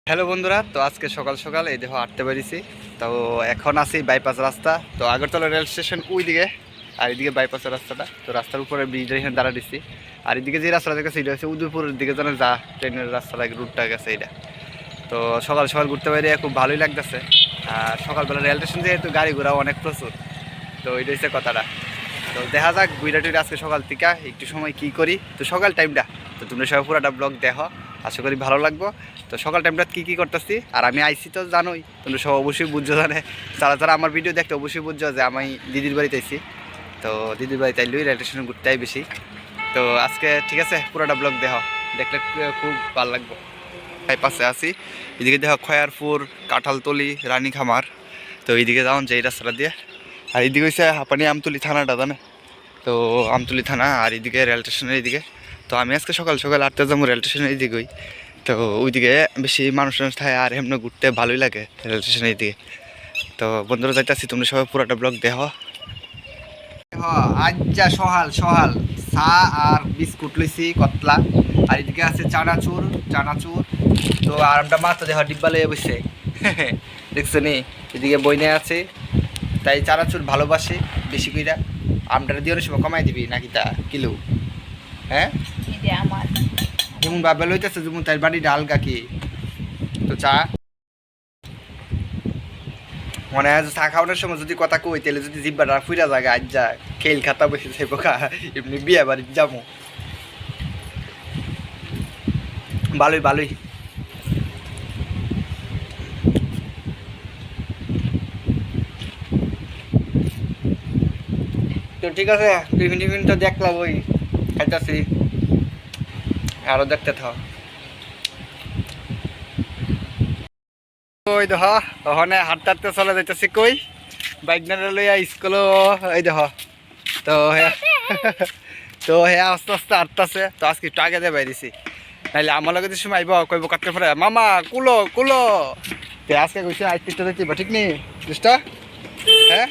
Hello বন্ধুরা, তো আজকে সকাল সকাল এই দেখো হাঁটতে বেরিয়েছি। তো এখন আছি বাইপাস রাস্তা। তো আগরতলা রেল স্টেশন ওই দিকে, আর এদিকে বাইপাসের রাস্তাটা। তো রাস্তার উপরে ব্রিজের এখানে দাঁড়া দিচ্ছি। আর এদিকে যে রাস্তাটা গেছে এটা হচ্ছে উদয়পুরের দিকে যেন যা ট্রেনের রাস্তাটা রুটটা গেছে এটা। তো সকাল সকাল ঘুরতে বেরিয়ে খুব ভালোই লাগতেছে। আর সকালবেলা রেল স্টেশন যেহেতু গাড়ি ঘোড়া অনেক প্রচুর, তো এটা হচ্ছে কথাটা। তো দেখা যাক বুইরাটির আজকে সকাল থেকে একটু সময় কি করি। তো সকাল টাইমটা তো তোমরা সবাই পুরাটা ব্লগ দেখো, আশা করি ভালো লাগবো। তো সকাল টাইমটা কী করতেছি আর আমি আইসি তো জানোই, তোমরা সব অবশ্যই বুঝছো, জানে যারা যারা আমার ভিডিও দেখতে অবশ্যই বুঝছো যে আমি দিদির বাড়িতে আইসি। তো দিদির বাড়িতে আইলেই রেল স্টেশন ঘুরতেই বেশি। তো আজকে ঠিক আছে, পুরোটা ব্লগ দেখো, দেখলে খুব ভালো লাগবো। পাশে আছি, এদিকে দেখো খয়ারপুর, কাঁঠালতলি, রানীখামার। তো এইদিকে যাও যে এই রাস্তাটা দিয়ে। আর এইদিকে হচ্ছে হাঁপানি আমতলি থানাটা, জানে তো আমতলি থানা। আর এইদিকে রেল স্টেশনের এইদিকে। তো আমি আজকে সকাল সকাল আটটা যাবো রেল স্টেশনের এইদিকেই। তো ওইদিকে বেশি মানুষ থাকে আর এমনি ঘুরতে ভালোই লাগে রেল স্টেশনের এইদিকে। তো বন্ধুরা যাইতেছি, তোমরা সবাই পুরোটা ব্লগ দেখো। আজ যা সহাল সহাল চা আর বিস্কুট লইছি কতলা। আর এদিকে আছে চানাচুর চানাচুর। তো আর আমরা মাত্র দেখো ডিব্বা লইয়া বসে দেখছো নি, এদিকে বইনে আছে। তাই চানাচুর ভালোবাসি বেশি কইরা। আমটা দিয়ে অনেক সময় কমাই দিবি নাকি তা কিলো? হ্যাঁ, যেমন বাবা লইতেছে যেমন তার বাড়ি ডাল গাকি। তো চা মনে হয় চা খাওয়ানোর সময় যদি কথা কই তাহলে যদি জিব্বাটা ফুইরা জায়গা আজ যা খেল খাতা বসে যাইব খা, এমনি বিয়ে বাড়ি যাবো। ভালোই ভালোই। তো ঠিক আছে, টিফিন টিফিন তো দেখলাম, ওই খাইতেছি আরো দেখতে থাও। ওই দেখ ওখানে হাঁটতে হাঁটতে চলে যাইতেছি কই বাইক না লইয়া স্কুলও। এই দেখ তো তো হ্যাঁ আস্তে আস্তে হাঁটতেছে। তো আজকে একটু আগে দিয়ে বাইরেছি, নাইলে আমার লগে যে সময় আইব কইব কাটতে পরে মামা কুলো কুলো। তো আজকে কইছে আইতে যাইবা ঠিক নেই বুঝটা। হ্যাঁ,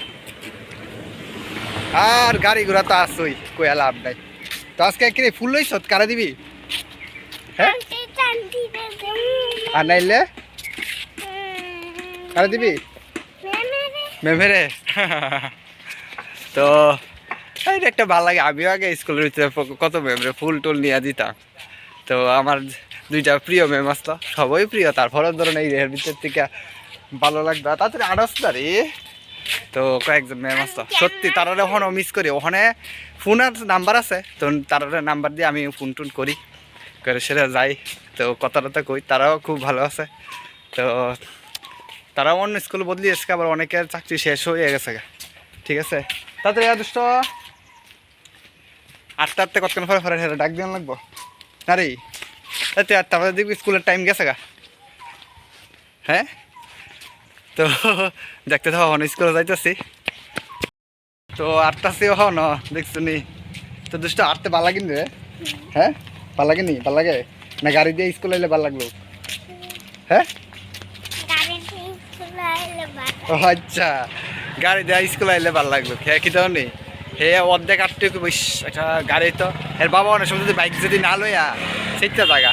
আর গাড়ি ঘোড়া তো আসছই, কই লাভ নাই। তো আজকে কি ফুল লইছ কারা দিবি? হ্যাঁ, আর নাইলে কারা দিবি? মেমেরে। তো এইটা একটা ভালো লাগে। আমিও আগে স্কুলের ভিতরে কত মেমরে ফুল টুল নিয়ে দিতাম। তো আমার দুইটা প্রিয় ম্যাম আসতো, সবাই প্রিয়। তারপরেও ধরুন এই এর ভিতর থেকে ভালো লাগতো তাড়াতাড়ি আড়স না রে। তো কয়েকজন ম্যাম আসতো সত্যি, তারা ওখানেও মিস করি। ওখানে ফোনের নাম্বার আছে, তো তারা নাম্বার দিয়ে আমি ফোন টুন করি, করে সেটা যাই। তো কথা টথা কই, তারাও খুব ভালো আছে। তো তারাও অন্য স্কুল বদলি এসে, আবার অনেকের চাকরি শেষ হয়ে গেছে। ঠিক আছে, তাড়াতাড়ি দুষ্ট আটটা আটটা কতক্ষণ পরে পরে ডাক দিয়ে লাগবো না রে। তাতে আটটা আমাদের দেখবি স্কুলের টাইম গেছে গা। হ্যাঁ, তো দেখতে থাকো হন স্কুলে যাইতেছি। তো আটটাছি হন দেখছো নি। তো দুষ্ট আটতে ভালো লাগেনি রে? হ্যাঁ, ভালো লাগেনি? ভালো লাগে না গাড়ি দিয়ে স্কুল আইলে ভালো লাগলো? হ্যাঁ, ও আচ্ছা, গাড়ি দিয়ে স্কুল আইলে ভালো লাগলো। খেয়ে কি তাও নেই হে অর্ধেক আটটু বেশ একটা গাড়ি। তো এর বাবা অনেক সময় যদি বাইক যদি না লইয়া সেইটা জায়গা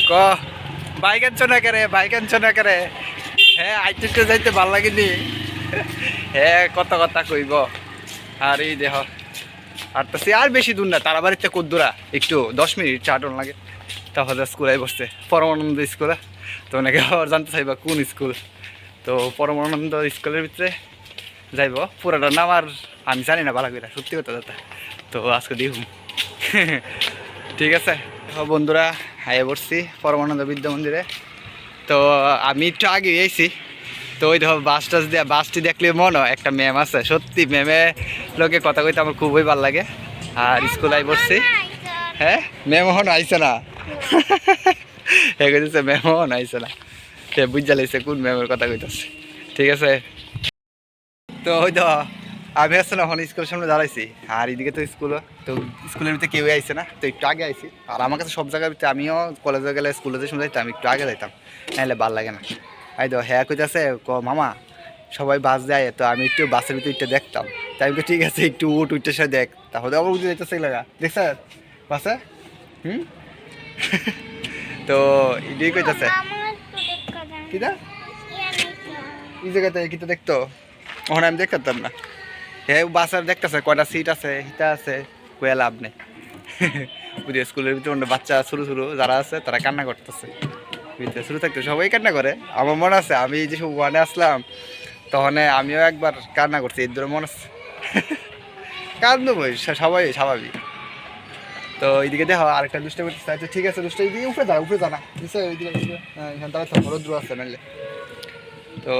ক বাইক আনছো না করে, বাইক আনছো না করে। হ্যাঁ, আইতে যাইতে ভাল লাগেনি। হ্যাঁ, কত কথা কইব। আর এই দেহ আর তো সে আর বেশি দূর না, তারা বাড়িতে কদ্দুরা একটু 10 মিনিট চাটন লাগে। তাহলে স্কুলে বসছে পরমানন্দ স্কুলে। তো অনেকে আবার জানতে চাইবা কোন স্কুল। তো পরমানন্দ স্কুলের ভিতরে যাইব, পুরাটা নাম আর আমি জানি না ভালো করে, সত্যি কথা দাদা। তো আজকে দিহুম। ঠিক আছে বন্ধুরা, হাইয়ে পড়ছি পরমানন্দ বিদ্যা মন্দিরে। তো আমি একটু আগে এসেছি। তো ওই দেখো বাস টাস দেওয়া, বাসটি দেখলে মনে হয় একটা ম্যাম আছে। সত্যি ম্যামে লোকে কথা কইতে আমার খুবই ভালো লাগে। আর স্কুল আই পড়ছি। হ্যাঁ, ম্যাম এখন আইসে না। এগোছে ম্যাম এখন আইসে না, সে বুঝা লাগছে কোন ম্যামের কথা কইতেছে। ঠিক আছে, তো ওই তো আমি আসছে না এখন স্কুলের সামনে দাঁড়াইছি। আর এদিকে তো স্কুল, তো স্কুলের ভিতরে কেউই আইসে না। তো একটু আগে আইসি। আর আমার কাছে সব জায়গার ভিতরে আমিও কলেজে গেলে স্কুলে যে সময় যাইতাম একটু আগে যাইতাম, নাহলে ভাল লাগে না। এই তো হ্যাঁ কইতাছে মামা সবাই বাস যায়, তো আমি একটু বাসের ভিতরে একটু দেখতাম। তাই ঠিক আছে একটু উঠতে সে দেখ, তাহলে আবার উঠে যাইতেছে লাগা দেখছ বাসে। তো এটাই কইতাছে। কিটা এই জায়গাতে কিটা দেখতো ওখানে আমি দেখতাম না। হ্যাঁ বাসার দেখতেছে কয়টা সিট আছে হিটা আছে কয়া লাভ নেই। পুরো স্কুলের ভিতরে অন্য বাচ্চা ছোটো ছোটো যারা আছে তারা কান্না করতেছে, ভিতরে শুরু থাকতে সবাই কান্না করে। আমার মনে আছে আমি যে সব ওয়ানে আসলাম তখন আমিও একবার কান্না করছি, এর ধরে মনে আছে। কান্দো বই সবাই স্বাভাবিক। তো এইদিকে দেখো আরেকটা দুষ্টা করতে চাইছে, ঠিক আছে দুষ্টা এইদিকে উপরে জানা ওইদিকে এখান থেকে রৌদ্র আছে নাহলে। তো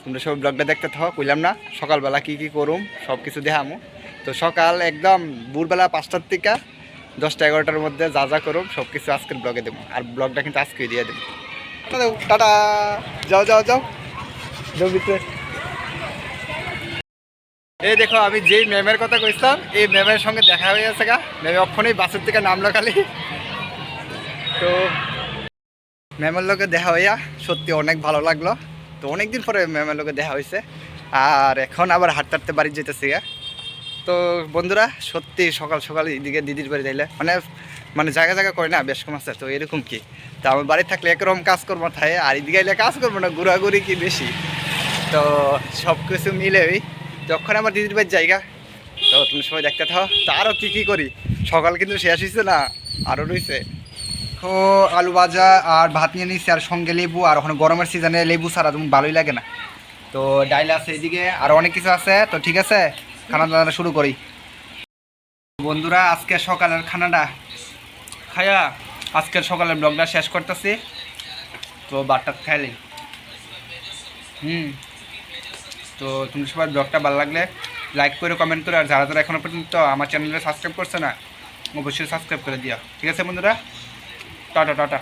তোমরা সব ব্লগটা দেখতে থাকো, কইলাম না সকালবেলা কি কি করুম সব কিছু দেখামো। তো সকাল একদম ভোরবেলা 5টার থেকে 10টা-11টার মধ্যে যা যা করুম সব কিছু আজকের ব্লগে দেবো, আর ব্লগটা কিন্তু আজকেই দিয়ে দেবো। টাটা, যাও যাও যাও যাও ভিতরে। এই দেখো আমি যেই ম্যামের কথা কইছিলাম এই ম্যামের সঙ্গে দেখা হয়ে গেছে গা। ম্যামে অক্ষণেই বাসের থেকে নামলো খালি। তো ম্যামের লোকে দেখা হইয়া সত্যি অনেক ভালো লাগলো। তো অনেকদিন পরে ম্যামের লোকে দেখা হয়েছে, আর এখন আবার হাঁটতে হাঁটতে বাড়ি যেতেছি গা। তো বন্ধুরা সত্যি সকাল সকাল এদিকে দিদির বাড়ি যাইলে মানে জায়গা জায়গা করে না বেশ কম আছে। তো এরকম কি, তো আমার বাড়ি থাকলে একরকম কাজ করবো থাকে, আর এদিকে এলে কাজ করবো না, ঘোরাঘুরি কি বেশি। তো সব কিছু মিলেই যখন আমার দিদির বাড়ির জায়গা। তো তুমি সবাই দেখতে থাও। তো আরও কী করি, সকাল কিন্তু শেষ হয়েছে না, আরও রয়েছে। তো আলু ভাজা আর ভাত নিয়ে নিচ্ছি, আর সঙ্গে লেবু, আর ওখানে গরমের সিজনে লেবু ছাড়া তুমি ভালোই লাগে না। তো ডাইল আছে এদিকে, আর অনেক কিছু আছে। তো ঠিক আছে খানা দানা শুরু করি। বন্ধুরা আজকে সকালের খানাটা খায়া আজকের সকালের ব্লগটা শেষ করতেছি। তো বারটা খাইলি তো তুমি সবাই ব্লগটা ভালো লাগলে লাইক করে কমেন্ট করে, আর যারা যারা এখনো পর্যন্ত আমার চ্যানেলে সাবস্ক্রাইব করছে না অবশ্যই সাবস্ক্রাইব করে দিও। ঠিক আছে বন্ধুরা, টাটা টাটা।